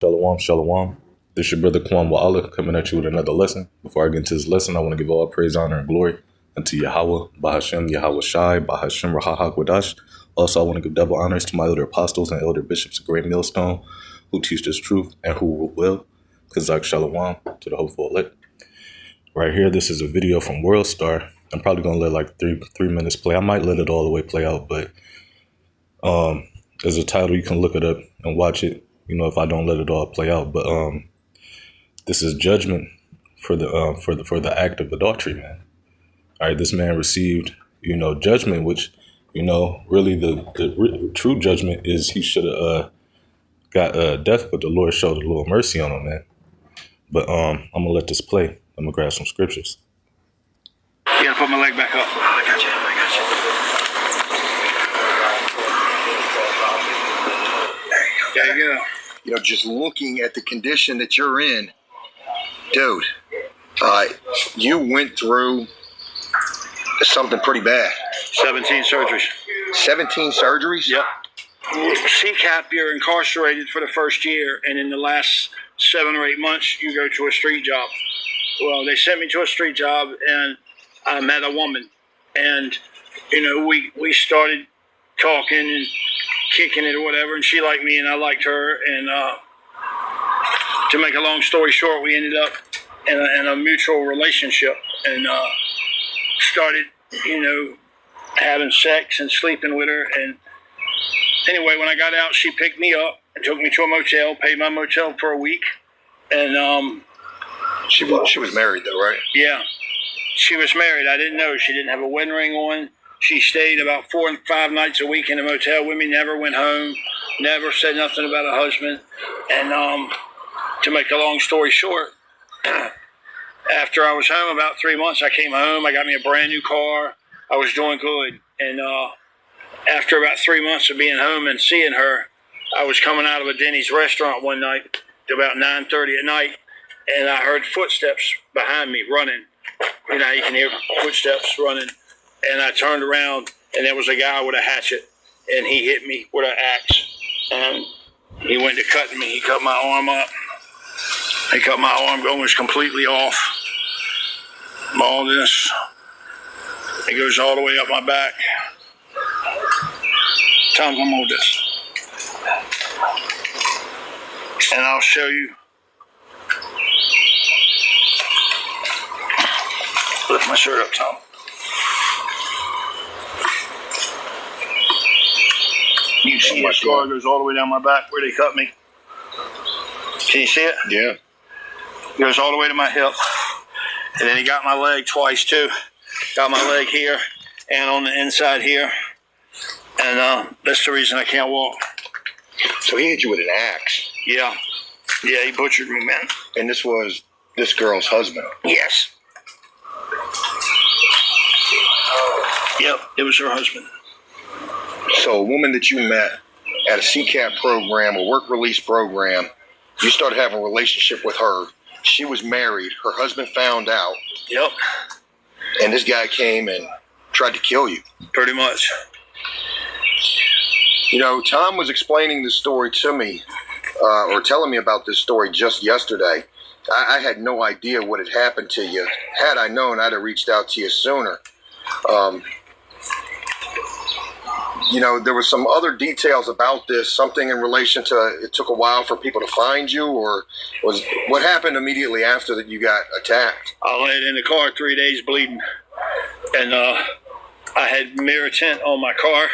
Shalom, shalom. This your brother Kwam Wa'ala coming at you with another lesson. Before I get into this lesson, I want to give all praise, honor, and glory unto Yahweh, Bahashem, Yahweh Shai, Bahashem, Rahahak Wadash. Also, I want to give double honors to my elder apostles and elder bishops of Great Millstone who teach this truth and who will. Kazak Shalom to the hopeful elect. Right here, this is a video from World Star. I'm probably going to let like three minutes play. I might let it all the way play out, but there's a title. You can look it up and watch it. You know, if I don't let it all play out, but this is judgment for the act of adultery, man. All right, this man received, judgment, which, really the true judgment is he should have got death, but the Lord showed a little mercy on him, man. But I'm gonna let this play. I'm gonna grab some scriptures. You gotta put my leg back up. I got you. There you go. Just looking at the condition that you're in, dude, you went through something pretty bad. 17 surgeries. 17 surgeries? Yep. CCAP, you're incarcerated for the first year, and in the last 7 or 8 months, you go to a street job. Well, they sent me to a street job, and I met a woman, and, we started talking and kicking it or whatever, and she liked me and I liked her, and to make a long story short, we ended up in a mutual relationship and started, having sex and sleeping with her. And anyway, when I got out, she picked me up and took me to a motel, paid my motel for a week, and she was married though, right? Yeah, she was married. I didn't know. She didn't have a wedding ring on. She stayed about 4 and 5 nights a week in the motel with me, never went home, never said nothing about a husband. And to make a long story short, after I was home about 3 months, I came home. I got me a brand new car. I was doing good. And after about 3 months of being home and seeing her, I was coming out of a Denny's restaurant one night about 9:30 at night, and I heard footsteps behind me running. You can hear footsteps running. And I turned around, and there was a guy with a hatchet, and he hit me with an axe. And he went to cutting me. He cut my arm up. He cut my arm almost completely off. All this. It goes all the way up my back. Tom, come hold this. And I'll show you. Lift my shirt up, Tom. You see the scar goes all the way down my back where they cut me. Can you see it? Yeah. It goes all the way to my hip. And then he got my leg twice too. Got my leg here and on the inside here. And that's the reason I can't walk. So he hit you with an axe? Yeah. Yeah, he butchered me, man. And this was this girl's husband? Yes. Yep, it was her husband. So a woman that you met at a CCAP program, a work release program, you started having a relationship with her. She was married. Her husband found out. Yep. And this guy came and tried to kill you. Pretty much. Tom was explaining this story to me, or telling me about this story just yesterday. I had no idea what had happened to you. Had I known, I'd have reached out to you sooner. There were some other details about this, something in relation to it took a while for people to find you, or what happened immediately after that you got attacked? I laid in the car 3 days bleeding, and I had mirror tint on my car,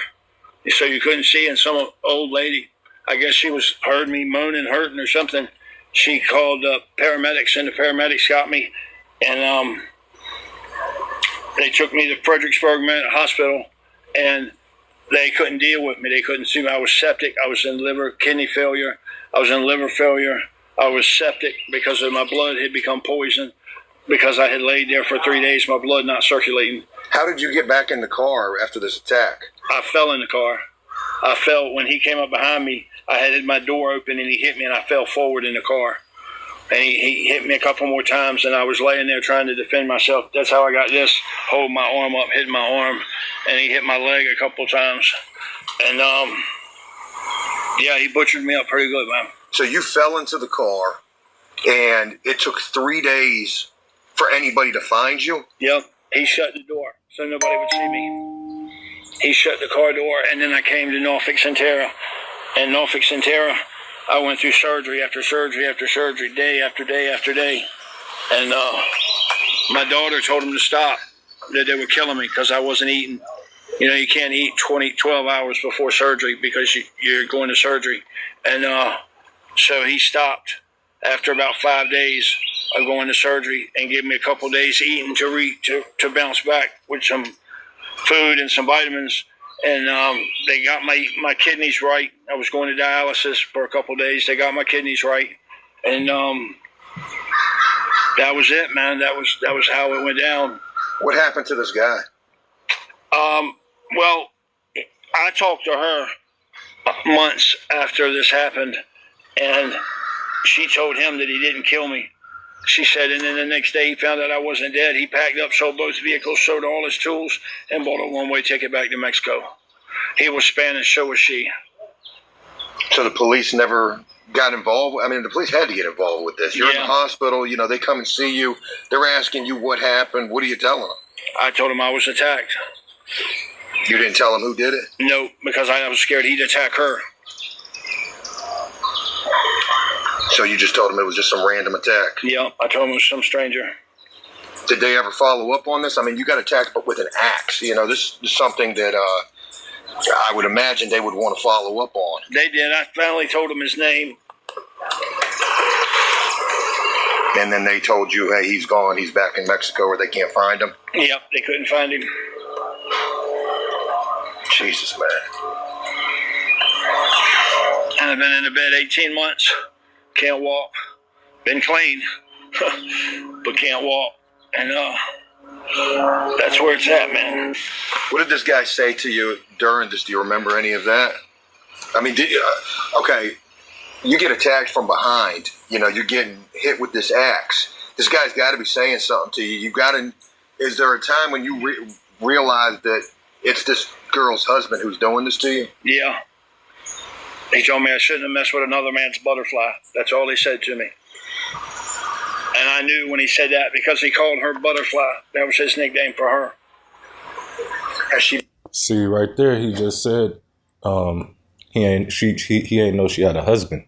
so you couldn't see, and some old lady, I guess she heard me moaning, hurting or something. She called paramedics, and the paramedics got me, and they took me to Fredericksburg Hospital, and they couldn't deal with me. They couldn't see me. I was septic. I was in kidney failure. I was in liver failure. I was septic because of my blood had become poisoned because I had laid there for 3 days, my blood not circulating. How did you get back in the car after this attack? I fell in the car. I fell when he came up behind me. I had my door open and he hit me and I fell forward in the car. And he hit me a couple more times and I was laying there trying to defend myself. That's how I got this, holding my arm up, hitting my arm. And he hit my leg a couple times. And yeah, he butchered me up pretty good, man. So you fell into the car, and it took 3 days for anybody to find you? Yep. He shut the door so nobody would see me. He shut the car door, and then I came to Norfolk Centera. And Norfolk Centera, I went through surgery after surgery after surgery, day after day after day. And my daughter told him to stop, that they were killing me because I wasn't eating. You know, you can't eat 12 hours before surgery because you're going to surgery. And so he stopped after about 5 days of going to surgery and gave me a couple days eating to bounce back with some food and some vitamins. And they got my kidneys right. I was going to dialysis for a couple days. They got my kidneys right. And that was it, man. That was how it went down. What happened to this guy? Well, I talked to her months after this happened, and she told him that he didn't kill me. She said, and then the next day he found out I wasn't dead. He packed up, sold both vehicles, sold all his tools, and bought a one-way ticket back to Mexico. He was Spanish, so was she. So the police never got involved? I mean, the police had to get involved with this. You're in the hospital, you know, they come and see you. They're asking you what happened. What are you telling them? I told him I was attacked. You didn't tell them who did it? No, because I was scared he'd attack her. So you just told them it was just some random attack? Yeah, I told him it was some stranger. Did they ever follow up on this? I mean, you got attacked but with an axe. You know, this is something that I would imagine they would want to follow up on. They did. I finally told him his name. And then they told you, hey, he's gone. He's back in Mexico, or they can't find him? Yep, they couldn't find him. Jesus, man. And I've been in the bed 18 months. Can't walk. Been clean, but can't walk. And that's where it's at, man. What did this guy say to you during this? Do you remember any of that? I mean, did you? Okay, you get attacked from behind. You know, you're getting hit with this axe. This guy's got to be saying something to you. You got to. Is there a time when you realize that it's this girl's husband who's doing this to you? Yeah. He told me I shouldn't have messed with another man's butterfly. That's all he said to me. And I knew when he said that because he called her Butterfly. That was his nickname for her. Has she? See, right there, he just said he ain't know she had a husband.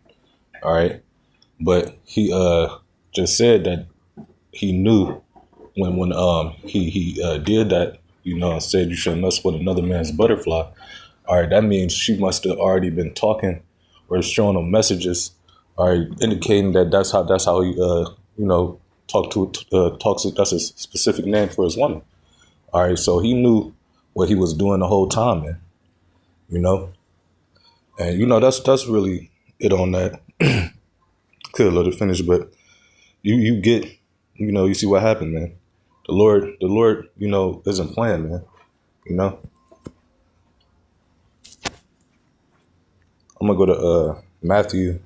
All right, but he just said that he knew when he did that. You know, said you shouldn't mess with another man's butterfly. All right, that means she must have already been talking or showing him messages, all right, indicating that that's how he talks. That's a specific name for his woman. All right, so he knew what he was doing the whole time, man. You know, and you know that's really it on that. Could let it finish, but you get, you know, you see what happened, man. The Lord, you know, isn't playing, man. You know. I'm gonna go to Matthew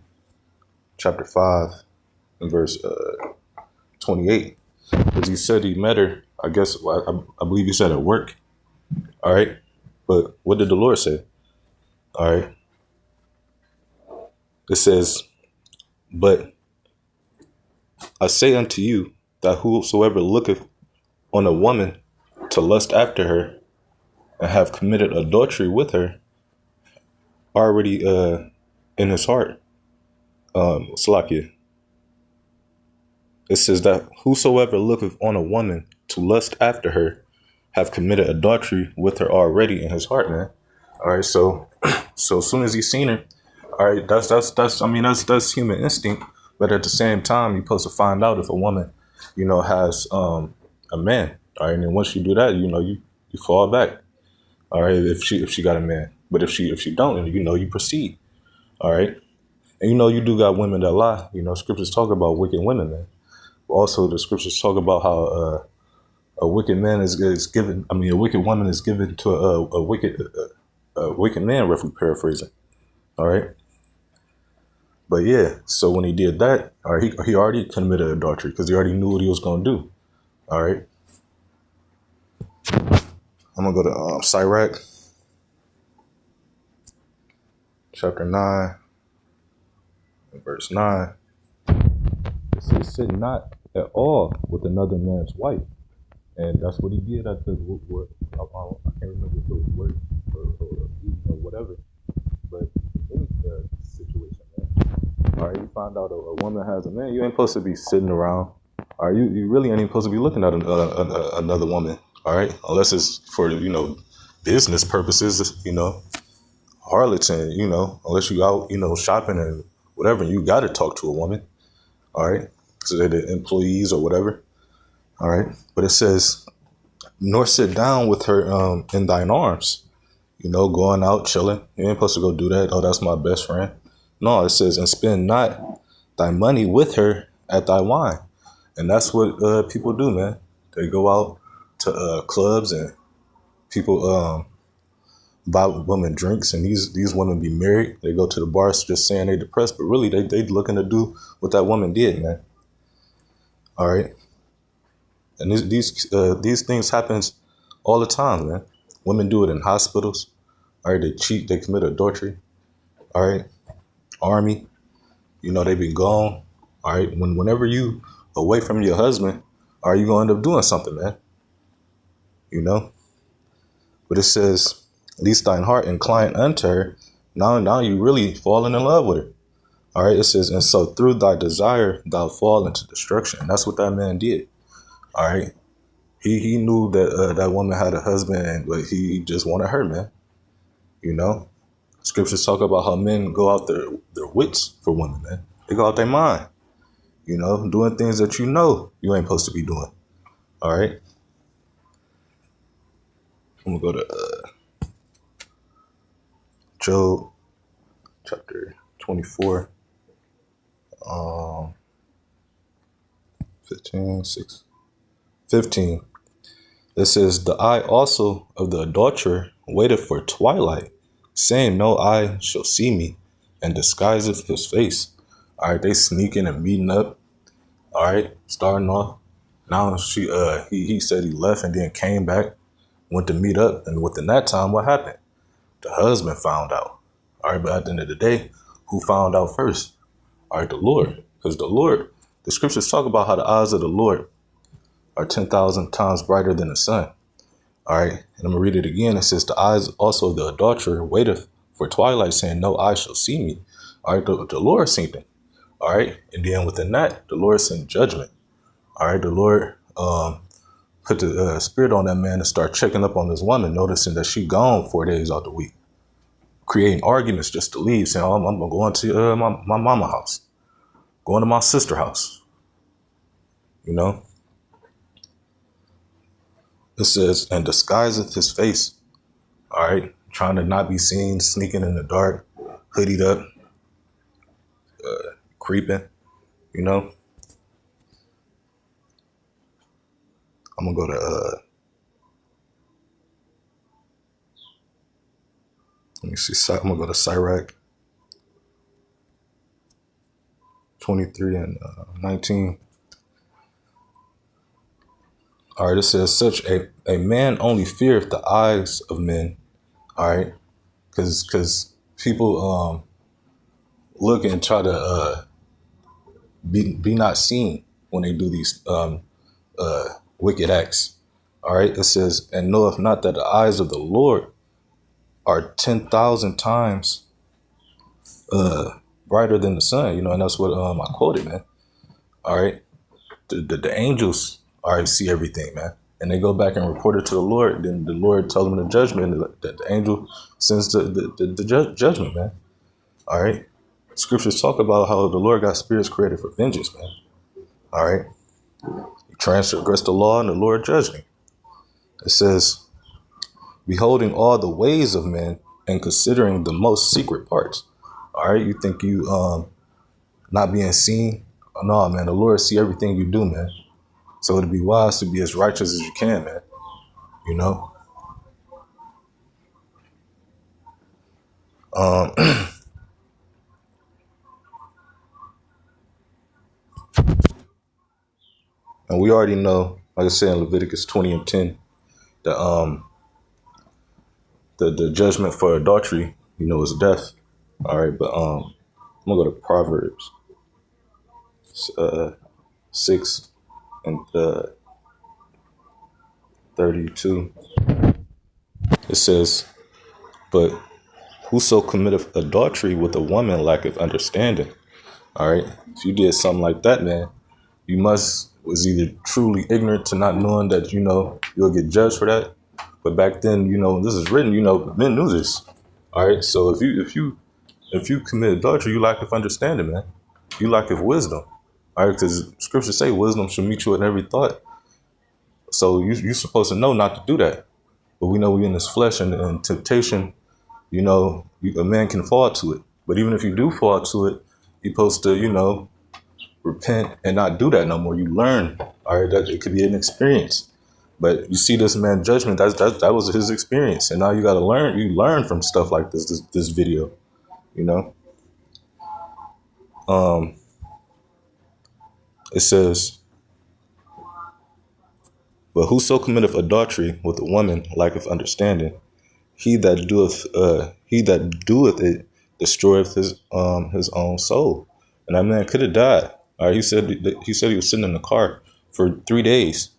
chapter 5 and verse 28, because he said he met her. I guess I believe he said at work. All right, but what did the Lord say? All right, it says, "But I say unto you that whosoever looketh on a woman to lust after her, and have committed adultery with her, already in his heart." Slakia. It says that whosoever looketh on a woman to lust after her have committed adultery with her already in his heart, man. All right, so as soon as he's seen her, all right, that's human instinct. But at the same time, you're supposed to find out if a woman, you know, has a man. All right, and then once you do that, you know, you fall back. All right, if she got a man, but if she don't, and you know, you proceed. All right, and you know, you do got women that lie. You know, scriptures talk about wicked women, man. Also, the scriptures talk about how a wicked man is given. I mean, a wicked woman is given to a wicked man. Roughly paraphrasing. All right. But yeah, so when he did that, all right, he already committed adultery because he already knew what he was going to do. All right. I'm going to go to Sirach, chapter 9, In verse 9, it says, sin not at all with another man's wife. And that's what he did at the what I can't remember if it was work or whatever, but any situation, man. All right, you find out a woman has a man, you ain't supposed to be sitting around. All right, you really ain't supposed to be looking at another woman. All right, unless it's for business purposes, harlots, unless you out shopping and whatever, you got to talk to a woman. All right, so they're the employees or whatever. All right, but it says, nor sit down with her in thine arms. Going out chilling. You ain't supposed to go do that. Oh, that's my best friend. No, it says, and spend not thy money with her at thy wine. And that's what people do, man. They go out to clubs and people buy women drinks, and these women be married. They go to the bars just saying they depressed, but really they looking to do what that woman did, man. All right. And these things happens all the time, man. Women do it in hospitals. All right, they cheat, they commit adultery. All right, army, they be gone. All right, whenever you away from your husband, are you gonna end up doing something, man? But it says, least thine heart incline unto her. Now you really falling in love with her. All right, it says, and so through thy desire thou fall into destruction. And that's what that man did. All right. He knew that that woman had a husband, but he just wanted her, man. Scriptures talk about how men go out their wits for women, man. They go out their mind, doing things that you ain't supposed to be doing. All right. I'm going to go to Job chapter 24, 15. It says, the eye also of the adulterer waiteth for twilight, saying, no eye shall see me, and disguiseth his face. All right, they sneaking and meeting up. All right, starting off. Now he said he left and then came back, went to meet up, and within that time, what happened? The husband found out. All right, but at the end of the day, who found out first? All right, the Lord. Because the scriptures talk about how the eyes of the Lord are 10,000 times brighter than the sun. All right. And I'm going to read it again. It says, the eyes also of the adulterer waiteth for twilight, saying, no eye shall see me. All right. The Lord seen them. All right. And then within that, the Lord sent judgment. All right. The Lord put the spirit on that man to start checking up on this woman, noticing that she gone 4 days out the week, creating arguments just to leave, saying, oh, I'm going to my mama house, going to my sister house. It says, and disguiseth his face. All right. Trying to not be seen, sneaking in the dark, hoodied up, creeping, I'm going to go to, let me see. I'm going to go to Sirach 23 and 19. All right, it says, such a man only feareth the eyes of men. All right, because people look and try to be not seen when they do these wicked acts. All right, it says, and knoweth not that the eyes of the Lord are 10,000 times brighter than the sun. And that's what I quoted, man. All right, the angels. All right, see everything, man. And they go back and report it to the Lord. Then the Lord tells them the judgment, that the angel sends the judgment, man. All right. Scriptures talk about how the Lord got spirits created for vengeance, man. All right. You transgress the law and the Lord judged him. It says, beholding all the ways of men and considering the most secret parts. All right. You think you not being seen? No, man. The Lord see everything you do, man. So it'd be wise to be as righteous as you can, man. And we already know, like I said in Leviticus 20 and 10, that the judgment for adultery, is death. All right, but I'm gonna go to Proverbs 6 and 32. It says, "But whoso committeth adultery with a woman lacketh understanding." All right. If you did something like that, man, you was either truly ignorant to not knowing that, you'll get judged for that. But back then, this is written, men knew this. All right. So if you commit adultery, you lack of understanding, man. You lack of wisdom. All right. Because scriptures say wisdom should meet you in every thought. So you're supposed to know not to do that. But we know we're in this flesh and temptation, a man can fall to it. But even if you do fall to it, you're supposed to, repent and not do that no more. You learn. All right. That it could be an experience. But you see this man judgment, that was his experience. And now you got to learn. You learn from stuff like this video, It says, "But whoso committeth adultery with a woman lacketh understanding. He that doeth it destroyeth his own soul." And that man could have died. All right, he said he was sitting in the car for 3 days.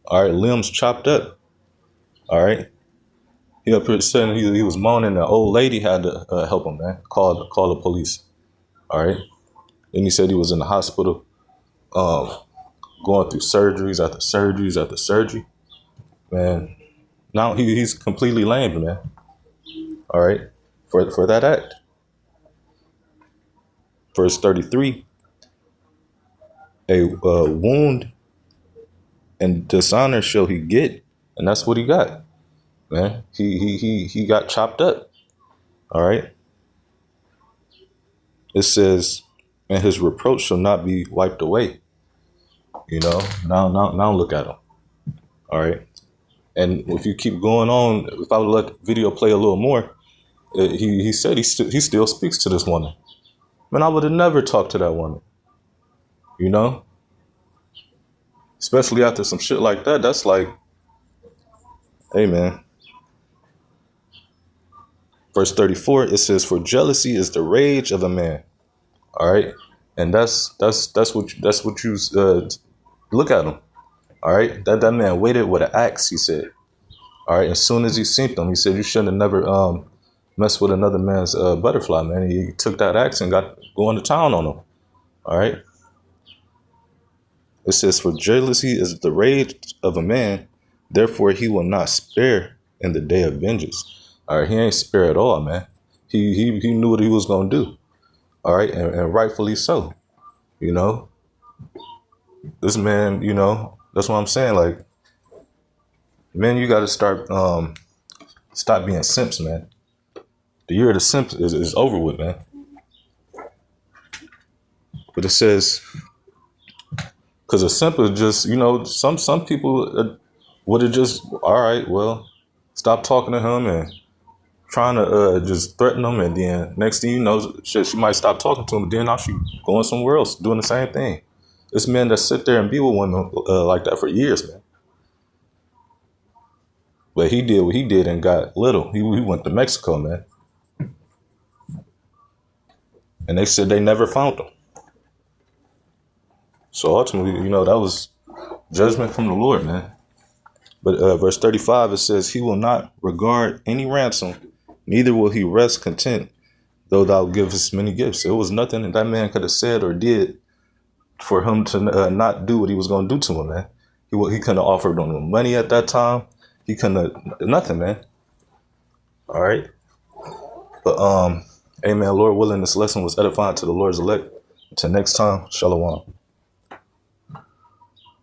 All right, limbs chopped up. All right, he up here saying he was moaning. The old lady had to help him, man. Call the police. All right, and he said he was in the hospital, going through surgeries after surgeries after surgery. Man, now he's completely lamed, man. All right, for that act. Verse 33, a wound and dishonor shall he get, and that's what he got, man. He got chopped up. All right. It says, "And his reproach shall not be wiped away." Now look at him. All right. And if you keep going on, if I would let the video play a little more, he said he still speaks to this woman. Man, I would have never talked to that woman. Especially after some shit like that. That's like, hey, man. Verse 34, it says, "For jealousy is the rage of a man." All right. And that's what you look at him. All right. That man waited with an axe, he said. All right. As soon as he seen them, he said, "You shouldn't have never messed with another man's butterfly, man." He took that axe and got going to town on him. All right. It says, "For jealousy is the rage of a man, therefore he will not spare in the day of vengeance." All right. He ain't spare at all, man. He knew what he was going to do. All right. And rightfully so. This man, that's what I'm saying. Like, man, you got to stop being simps, man. The year of the simps is over with, man. But it says, because a simp is just, some people would have just, all right, well, stop talking to him and trying to just threaten him. And then next thing you know, shit, she might stop talking to him. But then now she going somewhere else doing the same thing. It's men that sit there and be with women like that for years, man. But he did what he did and got little. He went to Mexico, man. And they said they never found him. So ultimately, that was judgment from the Lord, man. But verse 35, it says, "He will not regard any ransom, neither will he rest content, though thou givest many gifts." It was nothing that man could have said or did for him to not do what he was going to do to him, man. He couldn't have offered him no money at that time. He couldn't have nothing, man. All right. But amen. Lord willing, this lesson was edifying to the Lord's elect. Until next time, shalom.